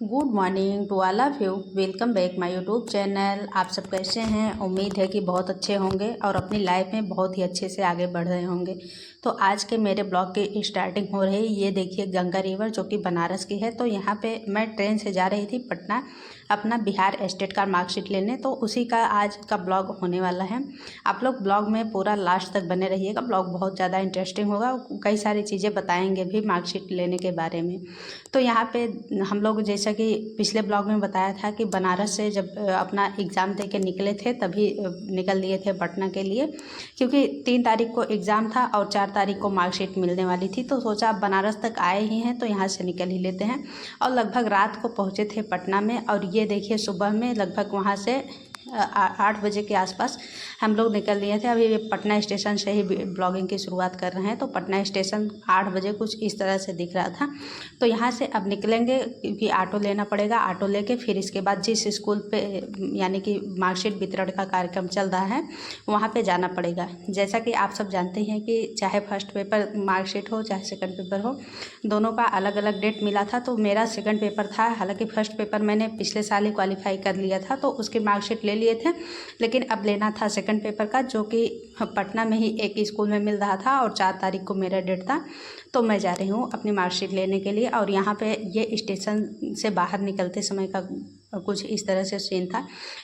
Good morning to all of you. Welcome back my YouTube channel. आप सब कैसे हैं? उम्मीद है कि बहुत अच्छे होंगे और अपनी लाइफ में बहुत ही अच्छे से आगे बढ़ रहे होंगे। तो आज के मेरे ब्लॉग की स्टार्टिंग हो रही है। ये देखिए गंगा रिवर जो कि बनारस की है। तो यहाँ पे मैं ट्रेन से जा रही थी पटना अपना बिहार स्टेट का मार्कशीट लेने। तो उसी का आज का ब्लॉग होने वाला है। आप लोग ब्लॉग में पूरा लास्ट तक बने रहिएगा। ब्लॉग बहुत ज़्यादा इंटरेस्टिंग होगा। कई सारी चीज़ें बताएंगे भी मार्कशीट लेने के बारे में। तो यहाँ पे हम लोग जैसा कि पिछले ब्लॉग में बताया था कि बनारस से जब अपना एग्ज़ाम दे के निकले थे तभी निकल लिए थे पटना के लिए, क्योंकि 3 तारीख को एग्ज़ाम था और 4 तारीख को मार्कशीट मिलने वाली थी। तो सोचा अब बनारस तक आए ही हैं तो यहाँ से निकल ही लेते हैं। और लगभग रात को पहुँचे थे पटना में। और ये देखिए सुबह में लगभग वहाँ से 8 बजे के आसपास हम लोग निकल लिए थे। अभी पटना स्टेशन से ही ब्लॉगिंग की शुरुआत कर रहे हैं। तो पटना स्टेशन 8 बजे कुछ इस तरह से दिख रहा था। तो यहाँ से अब निकलेंगे क्योंकि ऑटो लेना पड़ेगा। ऑटो लेके फिर इसके बाद जिस स्कूल पे यानी कि मार्कशीट वितरण का कार्यक्रम चल रहा है वहाँ पे जाना पड़ेगा। जैसा कि आप सब जानते हैं कि चाहे फर्स्ट पेपर मार्कशीट हो चाहे सेकंड पेपर हो, दोनों का अलग अलग डेट मिला था। तो मेरा सेकंड पेपर था। हालांकि फर्स्ट पेपर मैंने पिछले साल ही क्वालिफाई कर लिया था तो उसकी मार्कशीट ले लिए थे, लेकिन अब लेना था सेकंड पेपर का, जो कि पटना में ही एक स्कूल में मिल रहा था और 4 तारीख को मेरा डेट था। तो मैं जा रही हूँ अपनी मार्कशीट लेने के लिए। और यहाँ पे ये स्टेशन से बाहर निकलते समय का कुछ इस तरह से सीन था,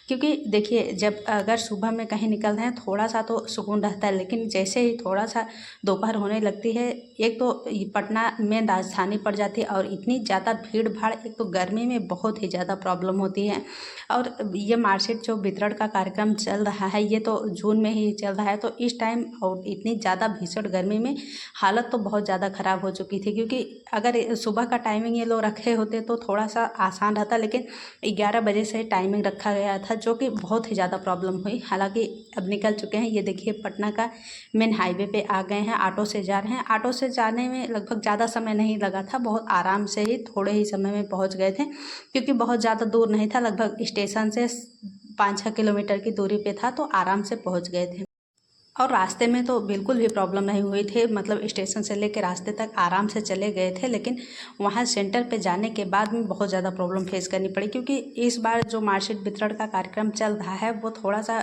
क्योंकि देखिए जब अगर सुबह में कहीं निकल रहे हैं थोड़ा सा तो सुकून रहता है, लेकिन जैसे ही थोड़ा सा दोपहर होने लगती है, एक तो पटना में राजधानी पड़ जाती है और इतनी ज़्यादा भीड़ भाड़, एक तो गर्मी में बहुत ही ज़्यादा प्रॉब्लम होती है। और ये मार्कशीट जो वितरण का कार्यक्रम चल रहा है ये तो जून में ही चल रहा है। तो इस टाइम और इतनी ज़्यादा भीषण गर्मी में हालत तो बहुत ज़्यादा ख़राब हो चुकी थी, क्योंकि अगर सुबह का टाइमिंग ये लोग रखे होते तो थोड़ा सा आसान रहता, लेकिन 11 बजे से टाइमिंग रखा गया था, जो कि बहुत ही ज़्यादा प्रॉब्लम हुई। हालांकि अब निकल चुके हैं। ये देखिए पटना का मेन हाईवे पे आ गए हैं। ऑटो से जा रहे हैं। ऑटो से जाने में लगभग ज़्यादा समय नहीं लगा था, बहुत आराम से ही थोड़े ही समय में पहुंच गए थे, क्योंकि बहुत ज़्यादा दूर नहीं था, लगभग स्टेशन से 5-6 किलोमीटर की दूरी पे था। तो आराम से पहुँच गए थे और रास्ते में तो बिल्कुल भी प्रॉब्लम नहीं हुई थी। मतलब स्टेशन से लेकर रास्ते तक आराम से चले गए थे, लेकिन वहाँ सेंटर पे जाने के बाद में बहुत ज़्यादा प्रॉब्लम फेस करनी पड़ी, क्योंकि इस बार जो मार्कशीट वितरण का कार्यक्रम चल रहा है वो थोड़ा सा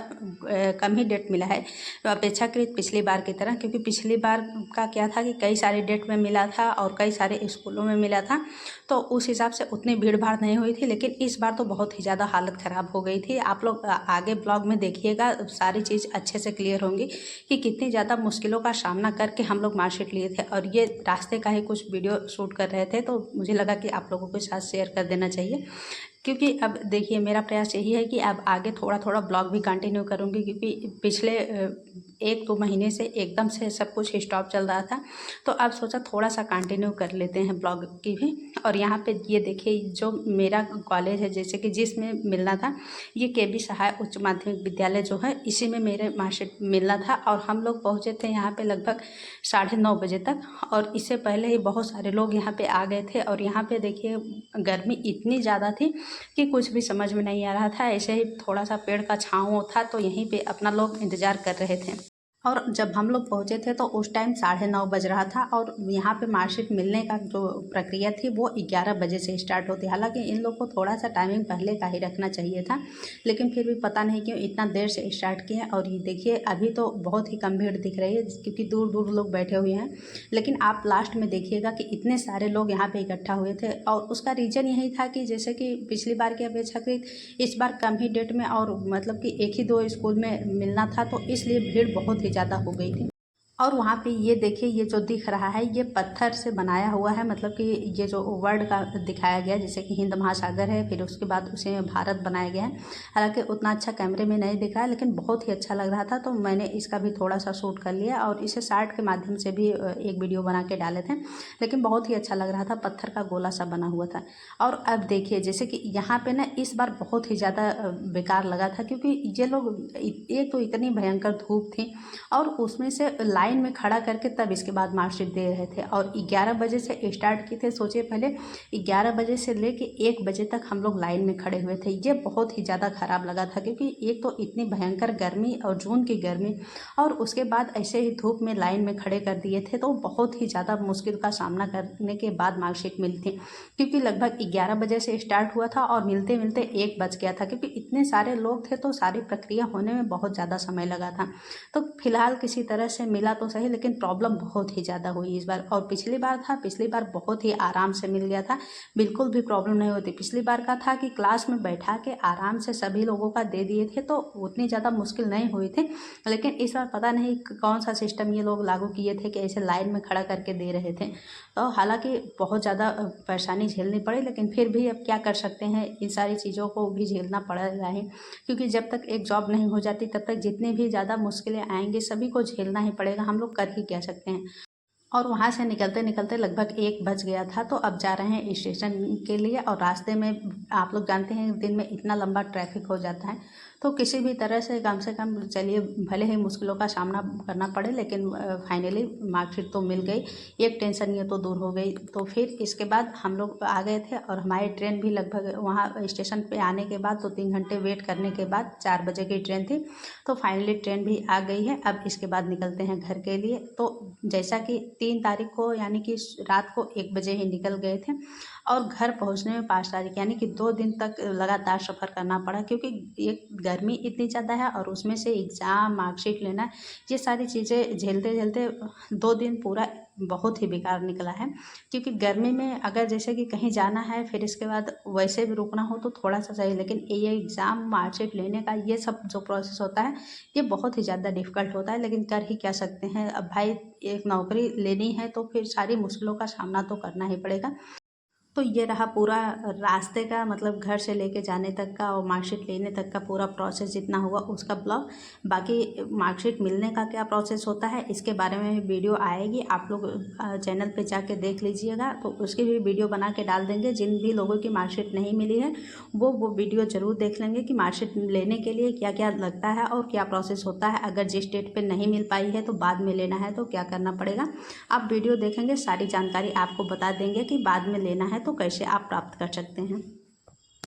कम ही डेट मिला है अपेक्षाकृत पिछली बार की तरह। क्योंकि पिछली बार का क्या था कि कई सारे डेट में मिला था और कई सारे स्कूलों में मिला था, तो उस हिसाब से उतनी भीड़ भाड़ नहीं हुई थी। लेकिन इस बार तो बहुत ही ज़्यादा हालत ख़राब हो गई थी। आप लोग आगे ब्लॉग में देखिएगा, सारी चीज़ अच्छे से क्लियर होंगी कि कितनी ज़्यादा मुश्किलों का सामना करके हम लोग मार्कशीट लिए थे। और ये रास्ते का ही कुछ वीडियो शूट कर रहे थे, तो मुझे लगा कि आप लोगों के साथ शेयर कर देना चाहिए। क्योंकि अब देखिए मेरा प्रयास यही है कि अब आगे थोड़ा थोड़ा ब्लॉग भी कंटिन्यू करूँगी, क्योंकि पिछले 1-2 महीने से एकदम से सब कुछ स्टॉप चल रहा था। तो अब सोचा थोड़ा सा कंटिन्यू कर लेते हैं ब्लॉग की भी। और यहाँ पे ये देखिए जो मेरा कॉलेज है, जैसे कि जिसमें मिलना था, ये केबी सहाय उच्च माध्यमिक विद्यालय जो है, इसी में मेरे मार्कशीट मिलना था। और हम लोग पहुँचे थे यहाँ पे लगभग 9:30 बजे तक, और इससे पहले ही बहुत सारे लोग यहाँ पे आ गए थे। और यहाँ पे देखिए गर्मी इतनी ज़्यादा थी कि कुछ भी समझ में नहीं आ रहा था। ऐसे ही थोड़ा सा पेड़ का छाँव था तो यहीं पे अपना लोग इंतज़ार कर रहे थे। और जब हम लोग पहुँचे थे तो उस टाइम 9:30 बज रहा था। और यहाँ पे मार्कशीट मिलने का जो प्रक्रिया थी वो 11 बजे से स्टार्ट होती। हालांकि इन लोग को थोड़ा सा टाइमिंग पहले का ही रखना चाहिए था, लेकिन फिर भी पता नहीं क्यों इतना देर से स्टार्ट किए। और ये देखिए अभी तो बहुत ही कम भीड़ दिख रही है, क्योंकि दूर दूर लोग बैठे हुए हैं। लेकिन आप लास्ट में देखिएगा कि इतने सारे लोग यहाँ पे इकट्ठा हुए थे। और उसका रीज़न यही था कि जैसे कि पिछली बार की अपेक्षाकृत इस बार कम ही डेट में, और मतलब कि 1 ही 2 स्कूल में मिलना था, तो इसलिए भीड़ बहुत ही ज़्यादा हो गई थी। और वहाँ पे ये देखिए ये जो दिख रहा है ये पत्थर से बनाया हुआ है। मतलब कि ये जो वर्ल्ड का दिखाया गया, जैसे कि हिंद महासागर है, फिर उसके बाद उसे भारत बनाया गया है। हालांकि उतना अच्छा कैमरे में नहीं दिख रहा है, लेकिन बहुत ही अच्छा लग रहा था, तो मैंने इसका भी थोड़ा सा शूट कर लिया और इसे शार्ट के माध्यम से भी एक वीडियो बना के डाले थे। लेकिन बहुत ही अच्छा लग रहा था, पत्थर का गोला सा बना हुआ था। और अब देखिए जैसे कि यहाँ पे ना इस बार बहुत ही ज़्यादा बेकार लगा था, क्योंकि ये लोग एक तो इतनी भयंकर धूप थी और उसमें से लाइट लाइन में खड़ा करके तब इसके बाद मार्कशीट दे रहे थे। और 11 बजे से स्टार्ट किए थे। सोचिए, पहले 11 बजे से लेके 1 बजे तक हम लोग लाइन में खड़े हुए थे। ये बहुत ही ज़्यादा ख़राब लगा था, क्योंकि एक तो इतनी भयंकर गर्मी और जून की गर्मी, और उसके बाद ऐसे ही धूप में लाइन में खड़े कर दिए थे। तो बहुत ही ज़्यादा मुश्किल का सामना करने के बाद मार्कशीट मिली थी, क्योंकि लगभग 11 बजे से स्टार्ट हुआ था और मिलते मिलते 1 बज गया था, क्योंकि इतने सारे लोग थे तो सारी प्रक्रिया होने में बहुत ज़्यादा समय लगा था। तो फिलहाल किसी तरह से मिला तो सही, लेकिन प्रॉब्लम बहुत ही ज़्यादा हुई इस बार। और पिछली बार बहुत ही आराम से मिल गया था, बिल्कुल भी प्रॉब्लम नहीं होती। पिछली बार का था कि क्लास में बैठा के आराम से सभी लोगों का दे दिए थे, तो उतनी ज़्यादा मुश्किल नहीं हुई थी। लेकिन इस बार पता नहीं कौन सा सिस्टम ये लोग लागू किए थे कि ऐसे लाइन में खड़ा करके दे रहे थे। तो हालांकि बहुत ज़्यादा परेशानी झेलनी पड़ी, लेकिन फिर भी अब क्या कर सकते हैं, इन सारी चीज़ों को भी झेलना पड़ेगा ही, क्योंकि जब तक एक जॉब नहीं हो जाती तब तक जितनी भी ज़्यादा मुश्किलें आएंगी सभी को झेलना ही पड़ेगा। हम लोग कर ही क्या सकते हैं। और वहाँ से निकलते निकलते लगभग 1 बज गया था। तो अब जा रहे हैं स्टेशन के लिए, और रास्ते में आप लोग जानते हैं दिन में इतना लंबा ट्रैफिक हो जाता है, तो किसी भी तरह से कम से कम चलिए, भले ही मुश्किलों का सामना करना पड़े, लेकिन फाइनली मार्कशीट तो मिल गई। एक टेंशन ये तो दूर हो गई। तो फिर इसके बाद हम लोग आ गए थे, और हमारी ट्रेन भी लगभग वहाँ स्टेशन पे आने के बाद 2-3 घंटे वेट करने के बाद 4 बजे की ट्रेन थी। तो फाइनली ट्रेन भी आ गई है। अब इसके बाद निकलते हैं घर के लिए। तो जैसा कि 3 तारीख को यानी कि रात को 1 बजे ही निकल गए थे, और घर पहुंचने में 5 तारीख यानी कि 2 दिन तक लगातार सफ़र करना पड़ा, क्योंकि एक गर्मी इतनी ज़्यादा है और उसमें से एग्ज़ाम, मार्कशीट लेना, ये सारी चीज़ें झेलते झेलते 2 दिन पूरा बहुत ही बेकार निकला है। क्योंकि गर्मी में अगर जैसे कि कहीं जाना है, फिर इसके बाद वैसे भी रुकना हो तो थोड़ा सा सही, लेकिन ये एग्ज़ाम, मार्कशीट लेने का ये सब जो प्रोसेस होता है, ये बहुत ही ज़्यादा डिफ़िकल्ट होता है। लेकिन कर ही क्या सकते हैं, अब भाई एक नौकरी लेनी है तो फिर सारी मुश्किलों का सामना तो करना ही पड़ेगा। तो ये रहा पूरा रास्ते का, मतलब घर से लेके जाने तक का और मार्कशीट लेने तक का पूरा प्रोसेस जितना हुआ उसका ब्लॉग। बाकी मार्कशीट मिलने का क्या प्रोसेस होता है इसके बारे में वीडियो आएगी, आप लोग चैनल पे जाके देख लीजिएगा। तो उसकी भी वीडियो बना के डाल देंगे। जिन भी लोगों की मार्कशीट नहीं मिली है वो वीडियो ज़रूर देख लेंगे कि मार्कशीट लेने के लिए क्या क्या लगता है और क्या प्रोसेस होता है। अगर जिस डेट पर नहीं मिल पाई है तो बाद में लेना है तो क्या करना पड़ेगा, आप वीडियो देखेंगे, सारी जानकारी आपको बता देंगे कि बाद में लेना है तो कैसे आप प्राप्त कर सकते हैं।